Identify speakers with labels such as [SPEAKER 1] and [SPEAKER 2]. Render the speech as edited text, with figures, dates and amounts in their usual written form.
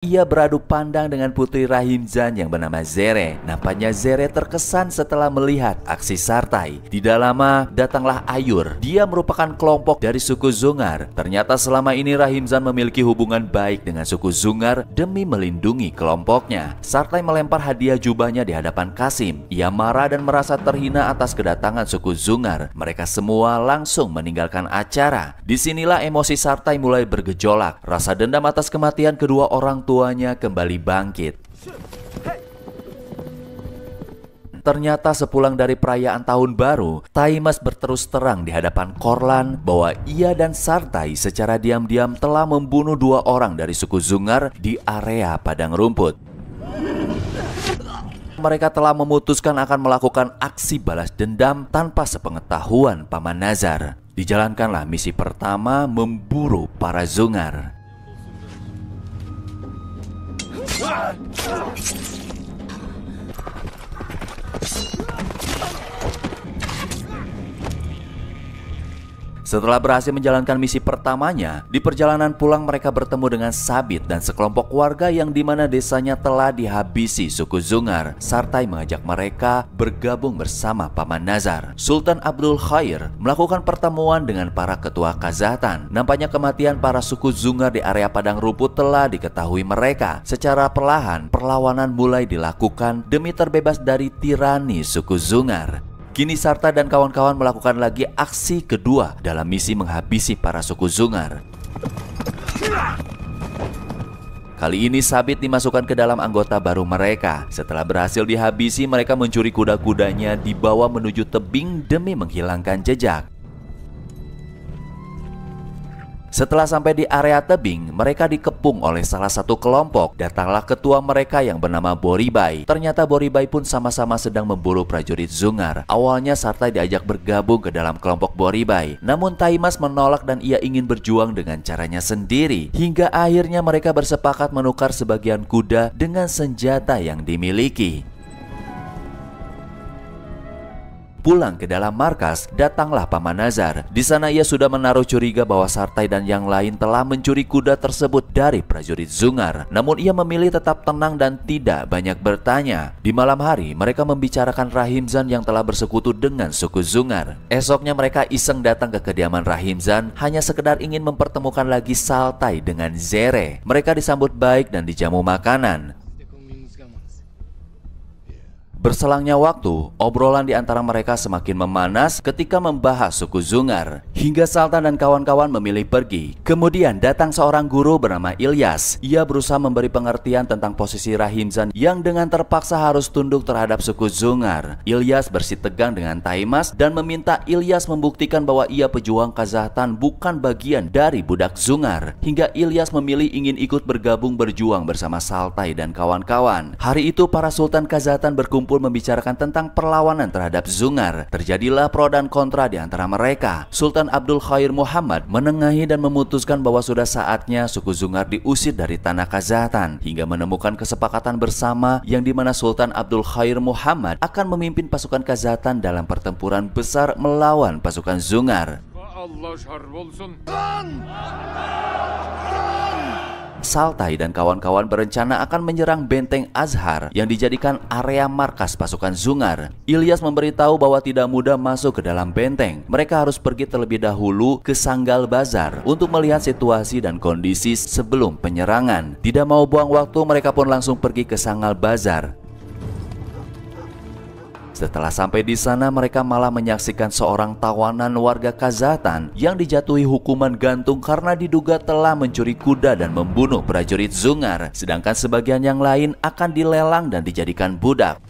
[SPEAKER 1] Ia beradu pandang dengan putri Rahimzan yang bernama Zere. Nampaknya Zere terkesan setelah melihat aksi Sartai. Tidak lama datanglah Ayur. Dia merupakan kelompok dari suku Zungar. Ternyata selama ini Rahimzan memiliki hubungan baik dengan suku Zungar demi melindungi kelompoknya. Sartai melempar hadiah jubahnya di hadapan Kasim. Ia marah dan merasa terhina atas kedatangan suku Zungar. Mereka semua langsung meninggalkan acara. Disinilah emosi Sartai mulai bergejolak. Rasa dendam atas kematian kedua orang tuanya kembali bangkit. Ternyata sepulang dari perayaan tahun baru, Taimas berterus terang di hadapan Korlan bahwa ia dan Sartai secara diam-diam telah membunuh 2 orang dari suku Zungar di area padang rumput. Mereka telah memutuskan akan melakukan aksi balas dendam tanpa sepengetahuan Paman Nazar. Dijalankanlah misi pertama memburu para Zungar. Setelah berhasil menjalankan misi pertamanya, di perjalanan pulang mereka bertemu dengan Sabit dan sekelompok warga yang dimana desanya telah dihabisi suku Zungar. Sartai mengajak mereka bergabung bersama Paman Nazar. Sultan Abdul Khair melakukan pertemuan dengan para ketua Kazatan. Nampaknya kematian para suku Zungar di area padang rumput telah diketahui mereka. Secara perlahan, perlawanan mulai dilakukan demi terbebas dari tirani suku Zungar. Kini Sartai dan kawan-kawan melakukan lagi aksi kedua dalam misi menghabisi para suku Zungar. Kali ini Sabit dimasukkan ke dalam anggota baru mereka. Setelah berhasil dihabisi, mereka mencuri kuda-kudanya dibawa menuju tebing demi menghilangkan jejak. Setelah sampai di area tebing, mereka dikepung oleh salah satu kelompok. Datanglah ketua mereka yang bernama Boribai. Ternyata Boribai pun sama-sama sedang memburu prajurit Zungar. Awalnya Sartai diajak bergabung ke dalam kelompok Boribai. Namun Taimas menolak dan ia ingin berjuang dengan caranya sendiri. Hingga akhirnya mereka bersepakat menukar sebagian kuda dengan senjata yang dimiliki. Pulang ke dalam markas, datanglah Paman Nazar. Di sana ia sudah menaruh curiga bahwa Sartai dan yang lain telah mencuri kuda tersebut dari prajurit Zungar. Namun ia memilih tetap tenang dan tidak banyak bertanya. Di malam hari, mereka membicarakan Rahimzan yang telah bersekutu dengan suku Zungar. Esoknya mereka iseng datang ke kediaman Rahimzan hanya sekedar ingin mempertemukan lagi Sartai dengan Zere. Mereka disambut baik dan dijamu makanan. Berselangnya waktu, obrolan di antara mereka semakin memanas ketika membahas suku Zungar. Hingga Sultan dan kawan-kawan memilih pergi. Kemudian datang seorang guru bernama Ilyas. Ia berusaha memberi pengertian tentang posisi Rahimzan yang dengan terpaksa harus tunduk terhadap suku Zungar. Ilyas bersitegang dengan Taimas dan meminta Ilyas membuktikan bahwa ia pejuang Kazahtan bukan bagian dari budak Zungar. Hingga Ilyas memilih ingin ikut bergabung berjuang bersama Sartai dan kawan-kawan. Hari itu para Sultan Kazahtan berkumpul membicarakan tentang perlawanan terhadap Zungar. Terjadilah pro dan kontra di antara mereka. Sultan Abdul Khair Muhammad menengahi dan memutuskan bahwa sudah saatnya suku Zungar diusir dari tanah Kazahtan hingga menemukan kesepakatan bersama yang dimana Sultan Abdul Khair Muhammad akan memimpin pasukan Kazahtan dalam pertempuran besar melawan pasukan Zungar. Sartai dan kawan-kawan berencana akan menyerang benteng Azhar yang dijadikan area markas pasukan Zungar. Ilyas memberitahu bahwa tidak mudah masuk ke dalam benteng. Mereka harus pergi terlebih dahulu ke Sanggal Bazar untuk melihat situasi dan kondisi sebelum penyerangan. Tidak mau buang waktu, mereka pun langsung pergi ke Sanggal Bazar. Setelah sampai di sana, mereka malah menyaksikan seorang tawanan warga Kazahtan yang dijatuhi hukuman gantung karena diduga telah mencuri kuda dan membunuh prajurit Zungar. Sedangkan sebagian yang lain akan dilelang dan dijadikan budak.